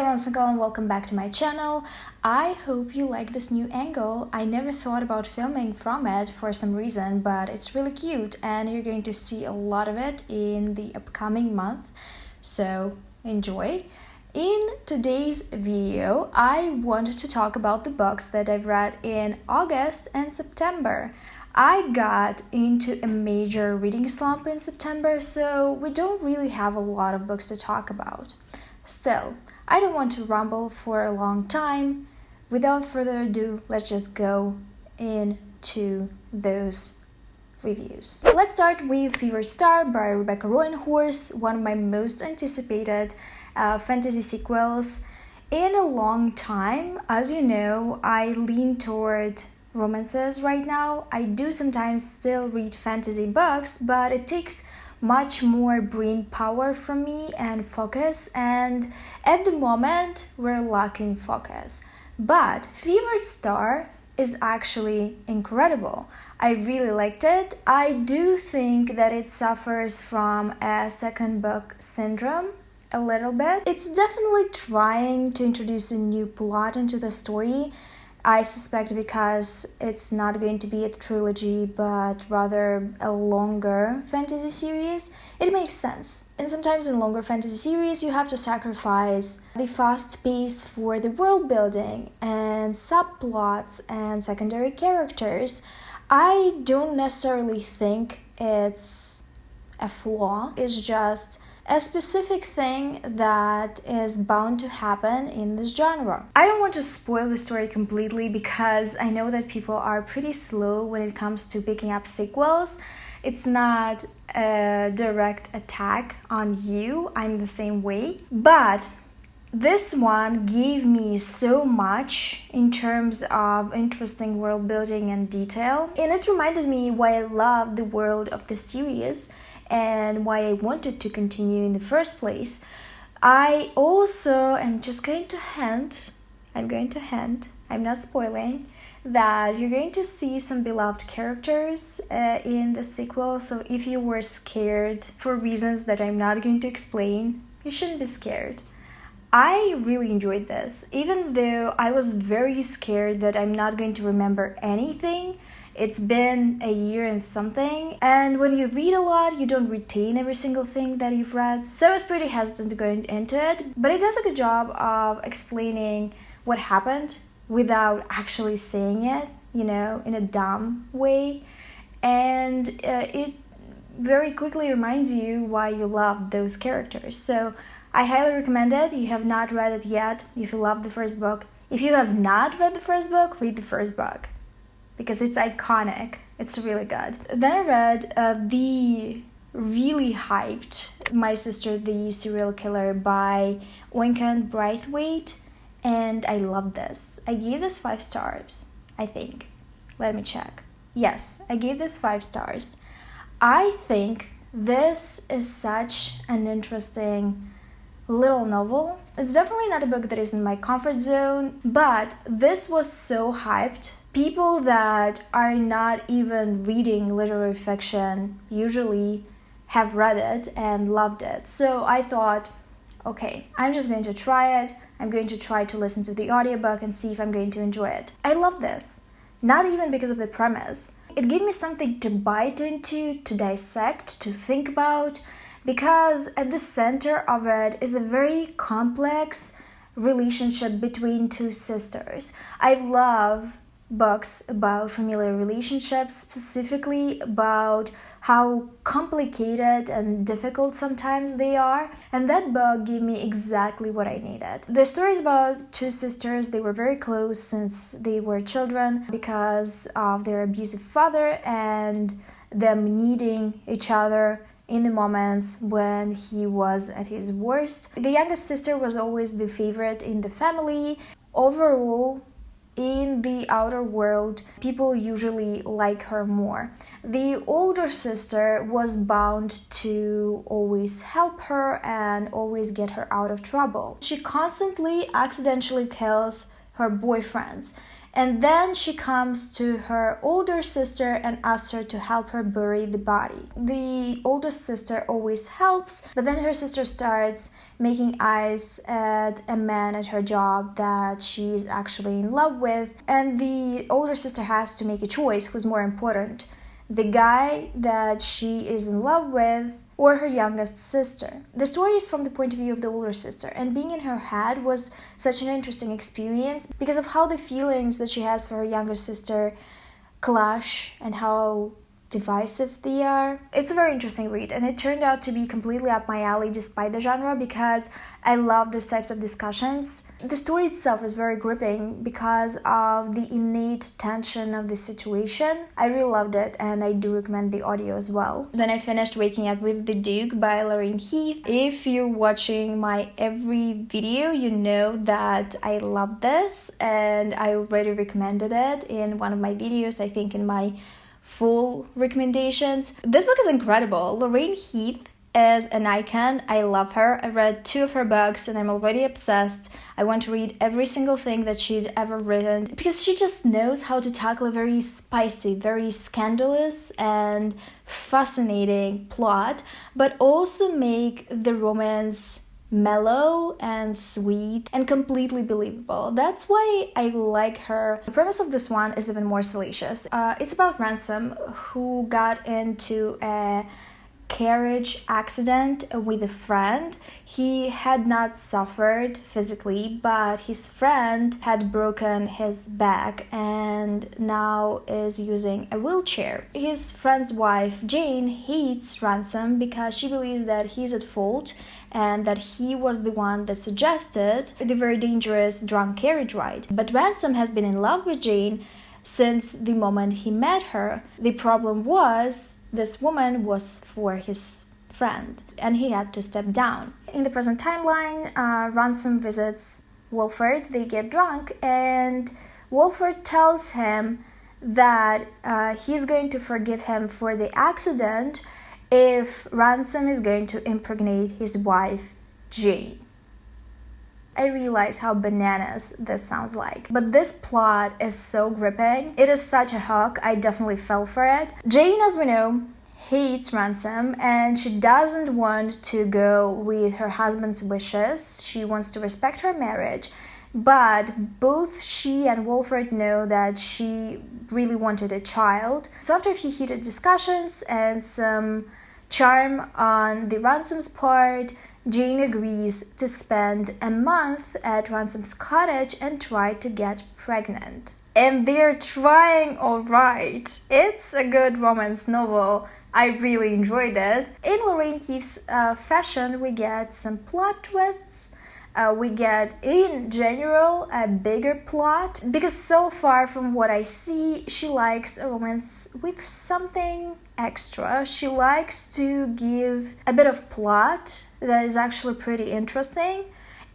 once again, welcome back to my channel. I hope you like this new angle. I never thought about filming from it for some reason, but it's really cute and you're going to see a lot of it in the upcoming month, so enjoy. In today's video, I wanted to talk about the books that I've read in August and September. I got into a major reading slump in September, so we don't really have a lot of books to talk about. Still, I don't want to ramble for a long time. Without further ado, let's just go into those reviews. Let's start with Fever Star by Rebecca Roanhorse, one of my most anticipated fantasy sequels in a long time. As you know, I lean toward romances right now. I do sometimes still read fantasy books, but it takes much more brain power from me and focus, and at the moment we're lacking focus. But Fever Star is actually incredible. I really liked it. I do think that it suffers from a second book syndrome a little bit. It's definitely trying to introduce a new plot into the story. I suspect because it's not going to be a trilogy, but rather a longer fantasy series. It makes sense. And sometimes in longer fantasy series, you have to sacrifice the fast pace for the world building and subplots and secondary characters. I don't necessarily think it's a flaw. It's just a specific thing that is bound to happen in this genre. I don't want to spoil the story completely because I know that people are pretty slow when it comes to picking up sequels. It's not a direct attack on you, I'm the same way. But this one gave me so much in terms of interesting world building and detail. And it reminded me why I love the world of the series and why I wanted to continue in the first place. I also am just going to hint, I'm not spoiling, that you're going to see some beloved characters in the sequel, so if you were scared for reasons that I'm not going to explain, you shouldn't be scared. I really enjoyed this, even though I was very scared that I'm not going to remember anything. It's been a year and something, and when you read a lot, you don't retain every single thing that you've read, so I was pretty hesitant going into it, but it does a good job of explaining what happened without actually saying it, in a dumb way, and it very quickly reminds you why you love those characters. So I highly recommend it. You have not read it yet if you love the first book. If you have not read the first book, read the first book, because it's iconic. It's really good. Then I read the really hyped My Sister the Serial Killer by Oyinkan Braithwaite, and I love this. I gave this 5 stars, I think. Let me check. Yes, I gave this 5 stars. I think this is such an interesting little novel. It's definitely not a book that is in my comfort zone, but this was so hyped. People that are not even reading literary fiction usually have read it and loved it. So I thought, okay, I'm just going to try it. I'm going to try to listen to the audiobook and see if I'm going to enjoy it. I love this. Not even because of the premise. It gave me something to bite into, to dissect, to think about, because at the center of it is a very complex relationship between 2 sisters. I love books about familial relationships, specifically about how complicated and difficult sometimes they are, and that book gave me exactly what I needed. The story is about 2 sisters. They were very close since they were children because of their abusive father and them needing each other in the moments when he was at his worst. The youngest sister was always the favorite in the family. Overall, in the outer world, people usually like her more. The older sister was bound to always help her and always get her out of trouble. She constantly accidentally tells her boyfriends, And then she comes to her older sister and asks her to help her bury the body. The oldest sister always helps, but then her sister starts making eyes at a man at her job that she's actually in love with. And the older sister has to make a choice who's more important, the guy that she is in love with or her youngest sister. The story is from the point of view of the older sister, and being in her head was such an interesting experience because of how the feelings that she has for her younger sister clash and how divisive they are. It's a very interesting read, and it turned out to be completely up my alley despite the genre because I love these types of discussions. The story itself is very gripping because of the innate tension of the situation. I really loved it, and I do recommend the audio as well. Then I finished Waking Up with the Duke by Lorraine Heath. If you're watching my every video, you know that I love this, and I already recommended it in one of my videos, I think in my full recommendations. This book is incredible. Lorraine Heath is an icon. I love her. I read 2 of her books and I'm already obsessed. I want to read every single thing that she'd ever written because she just knows how to tackle a very spicy, very scandalous and fascinating plot, but also make the romance mellow and sweet and completely believable. That's why I like her. The premise of this one is even more salacious. It's about Ransom, who got into a carriage accident with a friend. He had not suffered physically, but his friend had broken his back and now is using a wheelchair. His friend's wife, Jane, hates Ransom because she believes that he's at fault and that he was the one that suggested the very dangerous drunk carriage ride. But Ransom has been in love with Jane since the moment he met her. The problem was this woman was for his friend and he had to step down. In the present timeline, Ransom visits Wolford. They get drunk and Wolford tells him that he's going to forgive him for the accident if Ransom is going to impregnate his wife, Jane. I realize how bananas this sounds like, but this plot is so gripping. It is such a hook. I definitely fell for it. Jane, as we know, hates Ransom and she doesn't want to go with her husband's wishes. She wants to respect her marriage, but both she and Wolford know that she really wanted a child. So after a few heated discussions and some charm on the Ransom's part, Jane agrees to spend a month at Ransom's cottage and try to get pregnant. And they're trying all right. It's a good romance novel. I really enjoyed it. In Lorraine Heath's fashion, we get some plot twists. We get, in general, a bigger plot. Because so far from what I see, she likes a romance with something extra. She likes to give a bit of plot that is actually pretty interesting.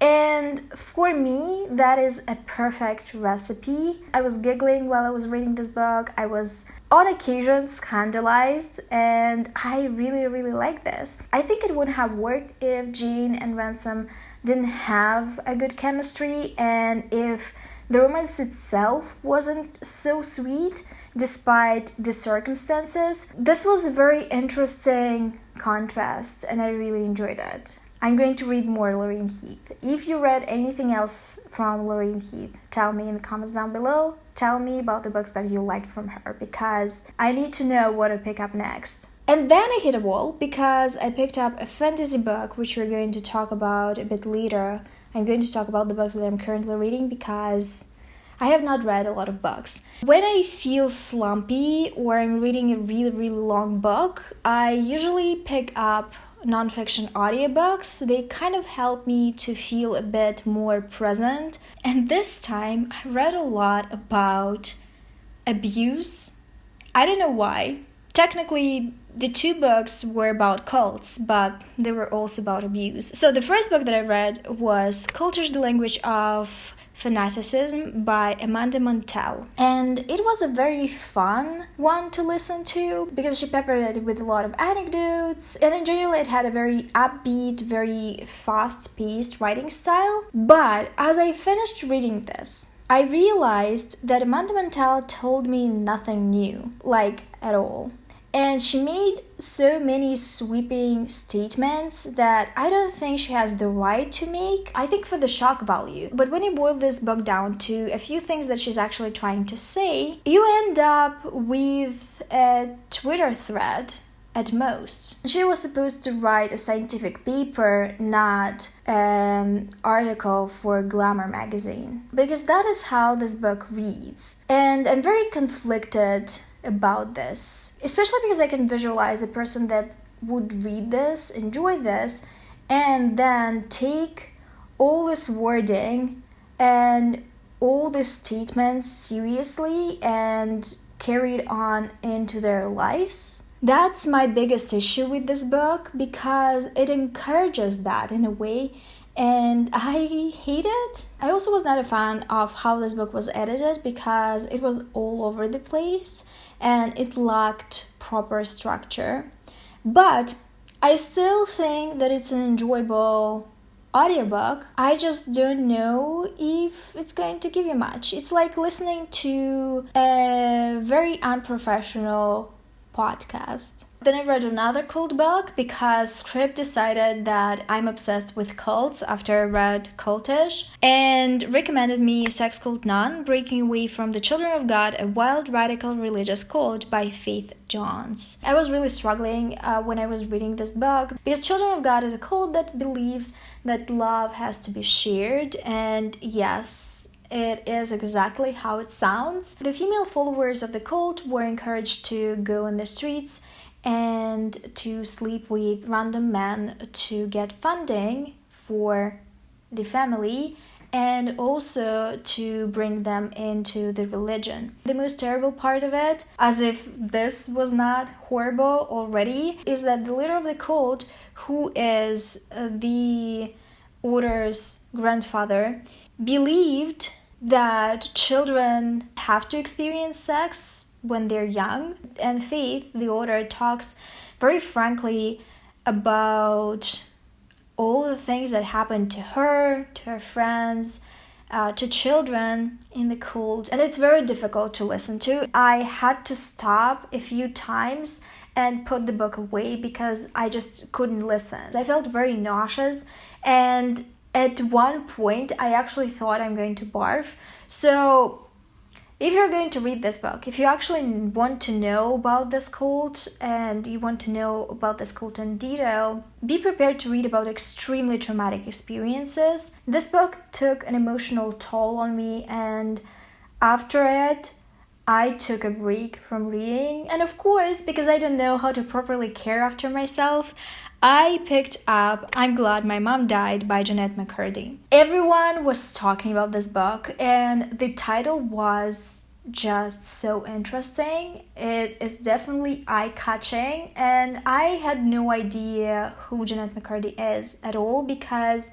And for me, that is a perfect recipe. I was giggling while I was reading this book. I was on occasion scandalized, and I really, really like this. I think it would have worked if Jane and Ransom didn't have a good chemistry and if the romance itself wasn't so sweet despite the circumstances. This was a very interesting contrast and I really enjoyed it. I'm going to read more Lorraine Heath. If you read anything else from Lorraine Heath, tell me in the comments down below. Tell me about the books that you liked from her because I need to know what to pick up next. And then I hit a wall because I picked up a fantasy book which we're going to talk about a bit later. I'm going to talk about the books that I'm currently reading because I have not read a lot of books. When I feel slumpy or I'm reading a really, really long book, I usually pick up nonfiction audiobooks. They kind of help me to feel a bit more present. And this time I read a lot about abuse. I don't know why. Technically, the 2 books were about cults, but they were also about abuse. So the first book that I read was Cultish, The Language of Fanaticism by Amanda Montell. And it was a very fun one to listen to because she peppered it with a lot of anecdotes. And in general, it had a very upbeat, very fast-paced writing style. But as I finished reading this, I realized that Amanda Montell told me nothing new, like at all. And she made so many sweeping statements that I don't think she has the right to make. I think for the shock value. But when you boil this book down to a few things that she's actually trying to say, you end up with a Twitter thread at most. She was supposed to write a scientific paper, not an article for Glamour magazine. Because that is how this book reads. And I'm very conflicted about this, especially because I can visualize a person that would read this, enjoy this, and then take all this wording and all these statements seriously and carry it on into their lives. That's my biggest issue with this book, because it encourages that in a way, and I hate it. I also was not a fan of how this book was edited, because it was all over the place and it lacked proper structure. But I still think that it's an enjoyable audiobook. I just don't know if it's going to give you much. It's like listening to a very unprofessional podcast. Then I read another cult book because Script decided that I'm obsessed with cults after I read Cultish, and recommended me Sex Cult Nun, Breaking Away from the Children of God, a Wild Radical Religious Cult by Heath. I was really struggling when I was reading this book, because Children of God is a cult that believes that love has to be shared, and yes, it is exactly how it sounds. The female followers of the cult were encouraged to go in the streets and to sleep with random men to get funding for the family, and also to bring them into the religion. The most terrible part of it, as if this was not horrible already, is that the leader of the cult, who is the author's grandfather, believed that children have to experience sex when they're young. And Faith, the author, talks very frankly about all the things that happened to her friends, to children in the cult. And it's very difficult to listen to. I had to stop a few times and put the book away because I just couldn't listen. I felt very nauseous, and at one point I actually thought I'm going to barf. So if you're going to read this book, if you actually want to know about this cult and you want to know about this cult in detail, be prepared to read about extremely traumatic experiences. This book took an emotional toll on me, and after it, I took a break from reading. And of course, because I didn't know how to properly care after myself, I picked up I'm Glad My Mom Died by Jennette McCurdy. Everyone was talking about this book, and the title was just so interesting. It is definitely eye-catching, and I had no idea who Jennette McCurdy is at all, because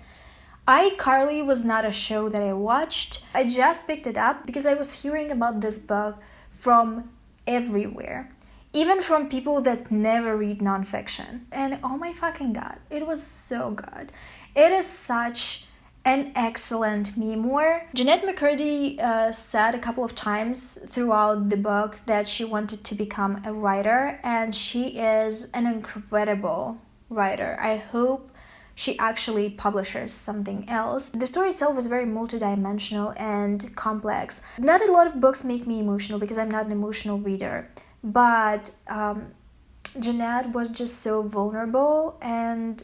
iCarly was not a show that I watched. I just picked it up because I was hearing about this book from everywhere. Even from people that never read nonfiction. And oh my fucking god, it was so good. It is such an excellent memoir. Jennette McCurdy said a couple of times throughout the book that she wanted to become a writer, and she is an incredible writer. I hope she actually publishes something else. The story itself is very multidimensional and complex. Not a lot of books make me emotional because I'm not an emotional reader. But Jennette was just so vulnerable, and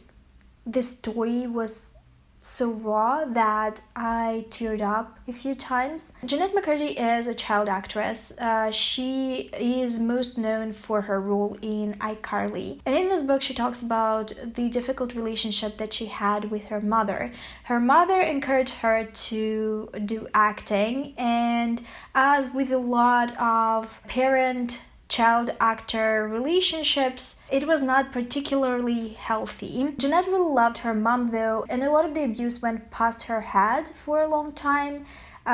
the story was so raw that I teared up a few times. Jennette McCurdy is a child actress. She is most known for her role in iCarly. And in this book, she talks about the difficult relationship that she had with her mother. Her mother encouraged her to do acting, and as with a lot of parent-child actor relationships, it was not particularly healthy. Jennette really loved her mom though, and a lot of the abuse went past her head for a long time.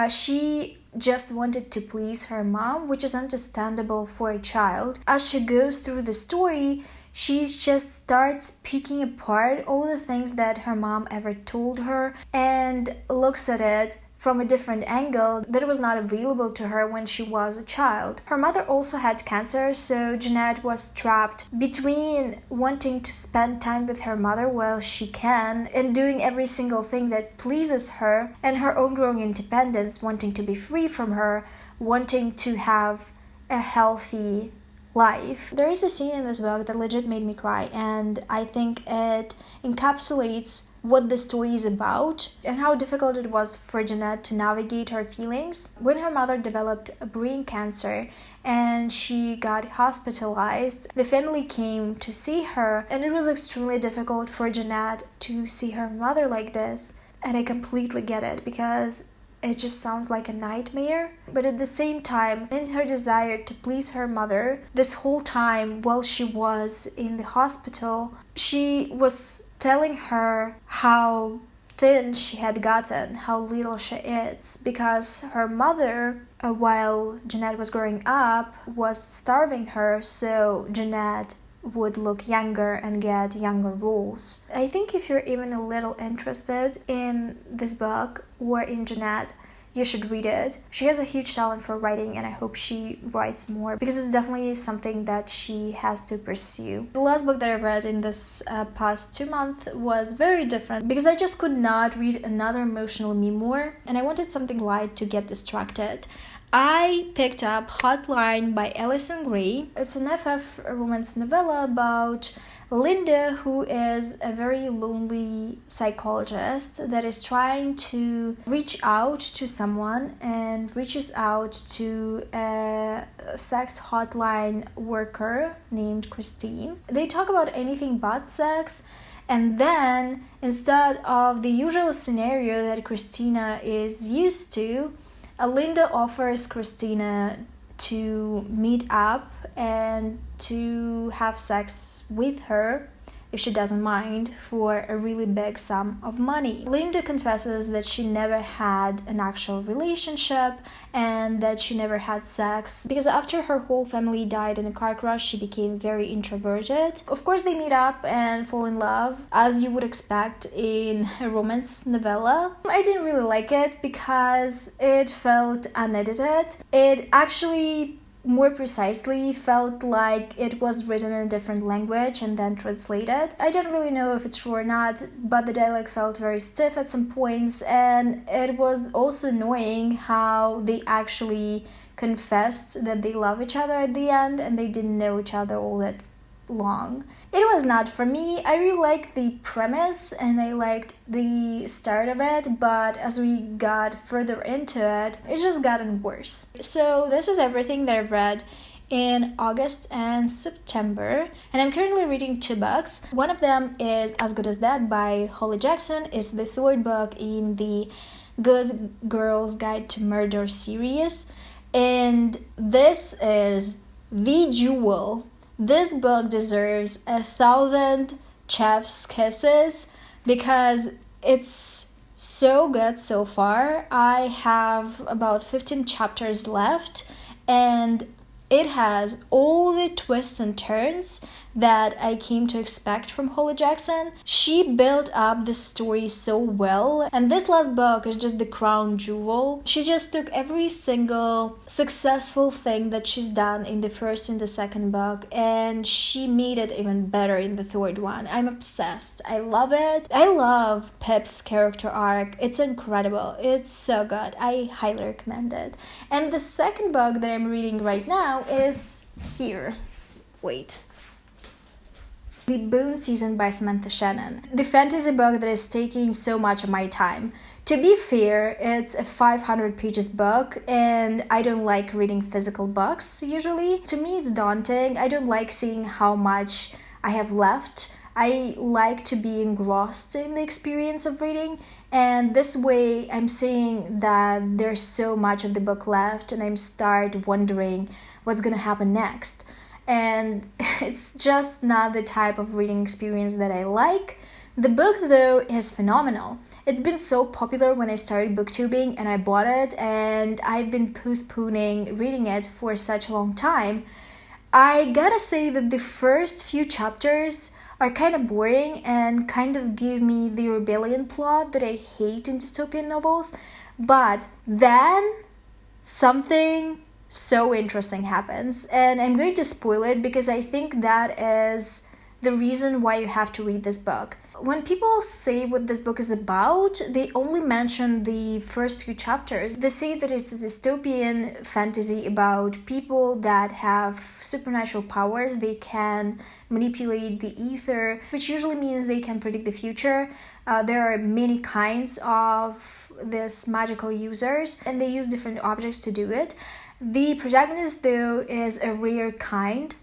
She just wanted to please her mom, which is understandable for a child. As she goes through the story, she just starts picking apart all the things that her mom ever told her and looks at it from a different angle that was not available to her when she was a child. Her mother also had cancer, so Jennette was trapped between wanting to spend time with her mother while she can and doing every single thing that pleases her, and her own growing independence, wanting to be free from her, wanting to have a healthy life. There is a scene in this book that legit made me cry, and I think it encapsulates what the story is about and how difficult it was for Jennette to navigate her feelings. When her mother developed brain cancer and she got hospitalized, the family came to see her, and it was extremely difficult for Jennette to see her mother like this. And I completely get it, because it just sounds like a nightmare. But at the same time, in her desire to please her mother, this whole time while she was in the hospital, she was telling her how thin she had gotten, how little she is, because her mother, while Jennette was growing up, was starving her, so Jennette would look younger and get younger roles. I think if you're even a little interested in this book or in Jennette, you should read it. She has a huge talent for writing, and I hope she writes more, because it's definitely something that she has to pursue. The last book that I read in this past 2 months was very different, because I just could not read another emotional memoir, and I wanted something light to get distracted. I picked up Hotline by Alison Gray. It's an FF romance novella about Linda, who is a very lonely psychologist that is trying to reach out to someone, and reaches out to a sex hotline worker named Christine. They talk about anything but sex, and then instead of the usual scenario that Christina is used to, Linda offers Christina to meet up and to have sex with her, if she doesn't mind, for a really big sum of money. Linda confesses that she never had an actual relationship and that she never had sex, because after her whole family died in a car crash, she became very introverted. Of course, they meet up and fall in love, as you would expect in a romance novella. I didn't really like it because it felt unedited. It actually more precisely felt like it was written in a different language and then translated. I don't really know if it's true or not, but the dialogue felt very stiff at some points, and it was also annoying how they actually confessed that they love each other at the end and they didn't know each other all that long. It was not for me. I really liked the premise and I liked the start of it, but as we got further into it, it's just gotten worse. So this is everything that I've read in August and September, and I'm currently reading 2 books. One of them is As Good as Dead by Holly Jackson. It's the 3rd book in the Good Girl's Guide to Murder series, and this is the jewel. This book deserves 1,000 chef's kisses because it's so good so far. I have about 15 chapters left, and it has all the twists and turns that I came to expect from Holly Jackson. She built up the story so well, and this last book is just the crown jewel. She just took every single successful thing that she's done in the 1st and the 2nd book, and she made it even better in the 3rd one. I'm obsessed. I love it. I love Pip's character arc. It's incredible. It's so good. I highly recommend it. And the 2nd book that I'm reading right now is here. Wait. The Boone Season by Samantha Shannon. The fantasy book that is taking so much of my time. To be fair, it's a 500 pages book, and I don't like reading physical books usually. To me, it's daunting. I don't like seeing how much I have left. I like to be engrossed in the experience of reading, and this way I'm seeing that there's so much of the book left, and I'm start wondering what's gonna happen next. And it's just not the type of reading experience that I like. The book, though, is phenomenal. It's been so popular when I started booktubing and I bought it, and I've been postponing reading it for such a long time. I gotta say that the first few chapters are kind of boring and kind of give me the rebellion plot that I hate in dystopian novels, But then something so interesting happens, and I'm going to spoil it because I think that is the reason why you have to read this book. When people say what this book is about, they only mention the first few chapters. They say that it's a dystopian fantasy about people that have supernatural powers. They can manipulate the ether, which usually means they can predict the future. There are many kinds of these magical users, and they use different objects to do it. The protagonist, though, is a rare kind,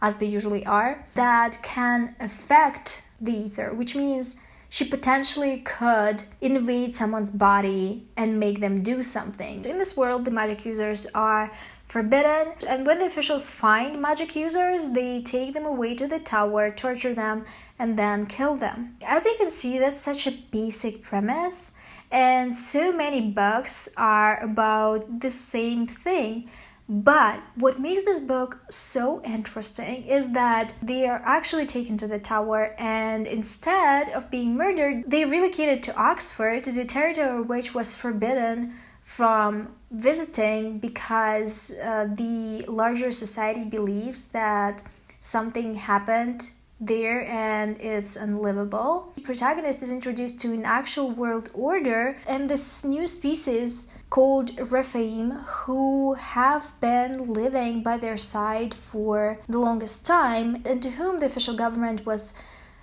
as they usually are, that can affect the ether, which means she potentially could invade someone's body and make them do something. In this world, the magic users are forbidden, and when the officials find magic users, they take them away to the tower, torture them, and then kill them. As you can see, that's such a basic premise, and so many books are about the same thing. But what makes this book so interesting is that they are actually taken to the tower, and instead of being murdered, they relocated to Oxford, the territory which was forbidden from visiting because the larger society believes that something happened there and it's unlivable. The protagonist is introduced to an actual world order and this new species called Rephaim, who have been living by their side for the longest time, and to whom the official government was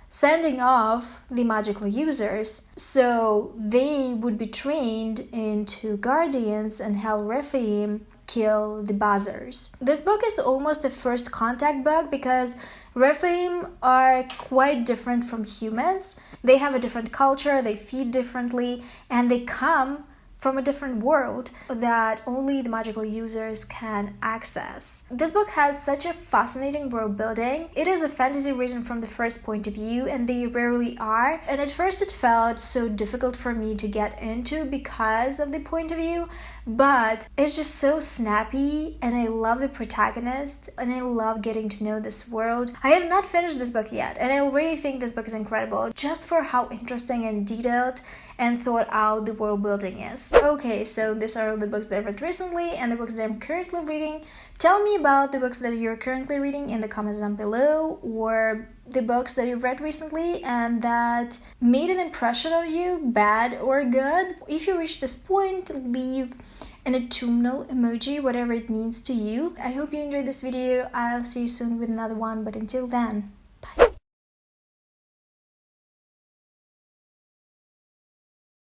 sending off the magical users so they would be trained into guardians and help Rephaim kill the buzzers. This book is almost a first contact book because Rephaim are quite different from humans. They have a different culture, they feed differently, and they come from a different world that only the magical users can access. This book has such a fascinating world building. It is a fantasy written from the first point of view, and they rarely are. And at first it felt so difficult for me to get into because of the point of view, but it's just so snappy, and I love the protagonist, and I love getting to know this world. I have not finished this book yet, and I already think this book is incredible just for how interesting and detailed and thought out the world building is. Okay, so these are all the books that I've read recently and the books that I'm currently reading. Tell me about the books that you're currently reading in the comments down below, or the books that you've read recently and that made an impression on you, bad or good. If you reach this point, leave an autumnal emoji, whatever it means to you. I hope you enjoyed this video. I'll see you soon with another one, but until then,